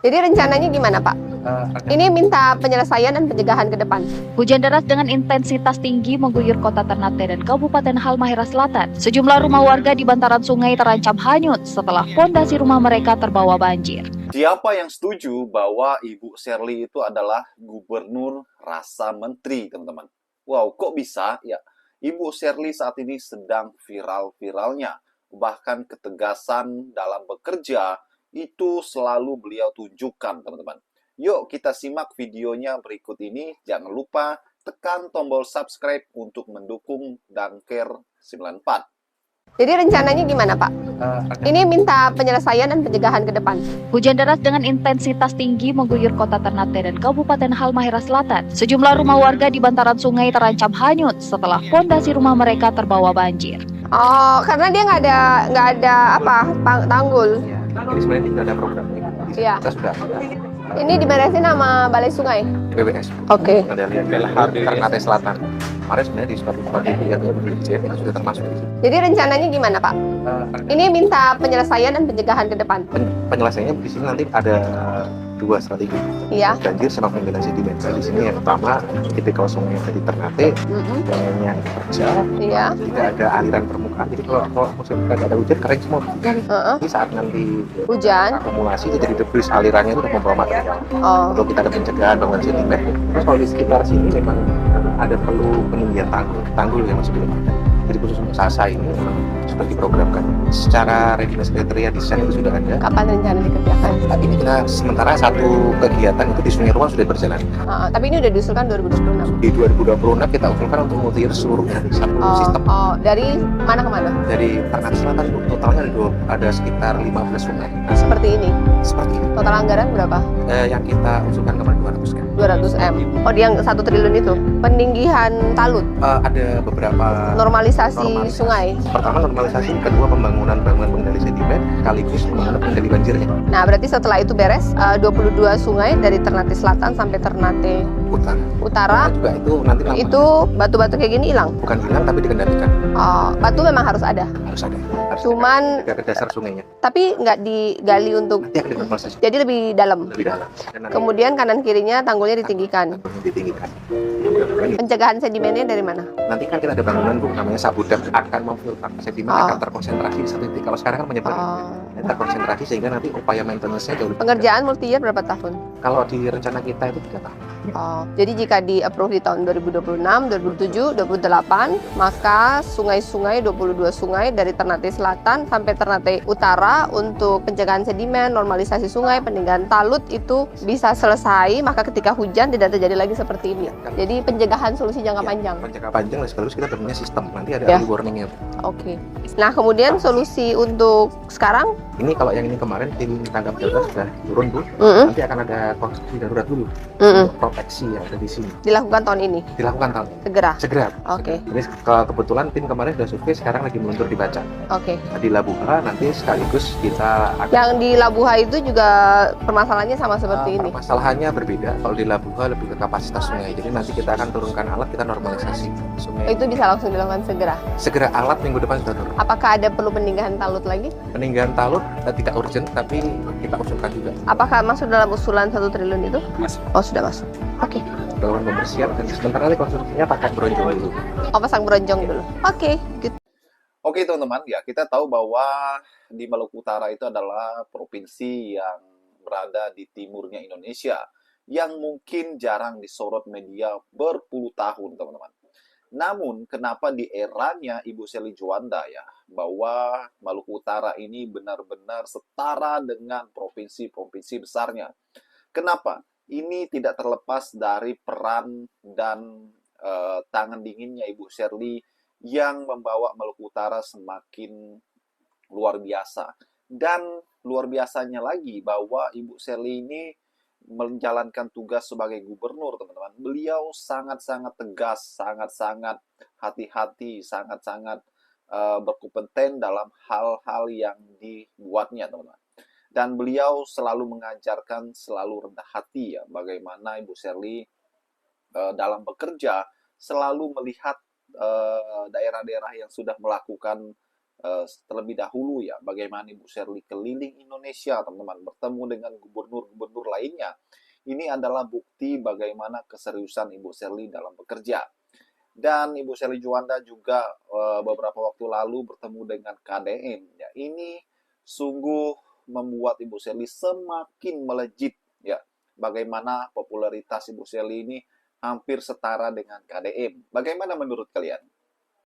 Jadi rencananya gimana, Pak? Ini minta penyelesaian dan pencegahan ke depan. Hujan deras dengan intensitas tinggi mengguyur kota Ternate dan Kabupaten Halmahera Selatan. Sejumlah rumah warga di bantaran sungai terancam hanyut setelah fondasi rumah mereka terbawa banjir. Siapa yang setuju bahwa Ibu Sherly itu adalah gubernur rasa menteri, teman-teman? Wow, kok bisa? Ya, Ibu Sherly saat ini sedang viral-viralnya. Bahkan ketegasan dalam bekerja itu selalu beliau tunjukkan, teman-teman. Yuk kita simak videonya berikut ini. Jangan lupa tekan tombol subscribe untuk mendukung Dangker 94. Jadi rencananya gimana, Pak? Ini minta penyelesaian dan pencegahan ke depan. Hujan deras dengan intensitas tinggi mengguyur kota Ternate dan Kabupaten Halmahera Selatan. Sejumlah rumah warga di bantaran sungai terancam hanyut setelah fondasi rumah mereka terbawa banjir. Oh, karena dia nggak ada tanggul. Jadi sebenarnya tidak ada programnya. Iya. Kita sudah ada Ini diberesin sama Balai Sungai. BBS. Oke. Ada lihat Ternate Selatan. Kemarin sebenarnya di suatu yang sudah termasuk di situ. Jadi rencananya gimana, Pak? Ini minta penyelesaian dan pencegahan ke depan. Penyelesaiannya di sini nanti ada dua strategi. Iya. Banjir sama penggantian sedimen. Di sini yang pertama ketika sungai yang di Ternate yang kerja, Iya. tidak ada aliran permukaan. Jadi kalau musim tidak ada hujan kering semua. Jadi saat nanti Hujan. akumulasi itu jadi debris alirannya itu udah membawa material. Oh. Kalau kita ada pencegahan bangunan sedimen, terus kalau di sekitar sini memang ada perlu peninggian tanggul yang masih belum ada. Jadi khusus untuk Sasa ini memang sudah diprogramkan. Secara readiness kriteria desain itu sudah ada. Kapan rencana dikerjakan? Tapi ini kita sementara satu kegiatan itu di Sungai Ruang sudah berjalan. Tapi ini udah diusulkan 2026. Di 2026 kita usulkan untuk multi-year seluruhnya satu sistem. Dari mana ke mana? Dari Ternate Selatan itu totalnya ada sekitar 15 sungai. Nah, Seperti ini. seperti ini. Total anggaran berapa? Yang kita usulkan kemarin 200 kan. 200 M. Oh, yang 1 triliun itu. Peninggihan talut, Ada beberapa normalisasi sungai. Pertama normalisasi, kedua pembangunan pengendali sedimen, sekaligus pembangunan pengendali banjirnya. Nah, berarti setelah itu beres, 22 sungai dari Ternate Selatan sampai Ternate Utara. Juga itu nanti lama. Itu batu-batu kayak gini hilang. Bukan hilang tapi dikendalikan. Oh, batu memang harus ada. Harus ada. Cuman ke dasar sungainya. tapi nggak digali untuk, Nanti akan dinormalisasi jadi lebih dalam. lebih dalam. Dan nanti Kemudian kanan kirinya tanggulnya ditinggikan. ditinggikan. Pencegahan sedimennya dari mana? Nanti kan kita ada bangunan Bu namanya Sabudam akan memfilter sedimen akan terkonsentrasi di satu titik. Kalau sekarang kan menyebar. Ini terkonsentrasi sehingga nanti upaya maintenance-nya jauh lebih. Pengerjaan multi-year berapa tahun? Kalau di rencana kita itu 3 tahun. Jadi jika di-approve di tahun 2026, 2027, 2028, maka sungai-sungai, 22 sungai dari Ternate Selatan sampai Ternate Utara untuk pencegahan sedimen, normalisasi sungai, peninggian talut itu bisa selesai, maka ketika hujan tidak terjadi lagi seperti ini. Jadi pencegahan solusi jangka panjang. Jangka panjang dan sekaligus kita punya sistem. Nanti ada Ya. early warning-nya. Oke. Nah, kemudian solusi untuk sekarang? Ini kalau yang ini kemarin tim tanggap darurat sudah turun Bu. Mm-mm. Nanti akan ada konstruksi darurat dulu Mm-mm. untuk proteksi yang ada di sini. Dilakukan tahun ini, Dilakukan tahun segera. Oke. Jadi kebetulan tim kemarin sudah survei, sekarang lagi meluncur di Baca. Oke. Di Labuha nanti sekaligus kita akan Yang di Labuha itu juga permasalahannya sama seperti ini. permasalahannya berbeda. Kalau di Labuha lebih ke kapasitas sungai. Jadi nanti kita akan turunkan alat, kita normalisasi sungai. Itu bisa langsung dilakukan segera. Segera alat minggu depan sudah turun. Apakah ada perlu peninggahan talut lagi? Peninggian talut tidak urgent, tapi kita usulkan juga. Apakah masuk dalam usulan 1 triliun itu? Masuk. Oh, sudah masuk. Oke. Melakukan pembersihan dan sebentar nanti konstruksinya pakai bronjong dulu. Oh, pasang bronjong dulu. Oke, good. Oke teman-teman, ya kita tahu bahwa di Maluku Utara itu adalah provinsi yang berada di timurnya Indonesia, yang mungkin jarang disorot media berpuluh tahun teman-teman. Namun kenapa di eranya Ibu Sherly Juanda ya, bahwa Maluku Utara ini benar-benar setara dengan provinsi-provinsi besarnya. Kenapa? Ini tidak terlepas dari peran dan tangan dinginnya Ibu Sherly yang membawa Maluku Utara semakin luar biasa. Dan luar biasanya lagi bahwa Ibu Sherly ini menjalankan tugas sebagai gubernur, teman-teman. Beliau sangat-sangat tegas, sangat-sangat hati-hati, sangat-sangat berkompeten dalam hal-hal yang dibuatnya, teman-teman. Dan beliau selalu mengajarkan, selalu rendah hati ya, bagaimana Ibu Sherly dalam bekerja selalu melihat daerah-daerah yang sudah melakukan terlebih dahulu ya, bagaimana Ibu Sherly keliling Indonesia, teman-teman, bertemu dengan gubernur-gubernur lainnya. Ini adalah bukti bagaimana keseriusan Ibu Sherly dalam bekerja. Dan Ibu Sherly Juanda juga beberapa waktu lalu bertemu dengan KDM. Ya, ini sungguh membuat Ibu Sherly semakin melejit. Ya, bagaimana popularitas Ibu Sherly ini hampir setara dengan KDM. Bagaimana menurut kalian?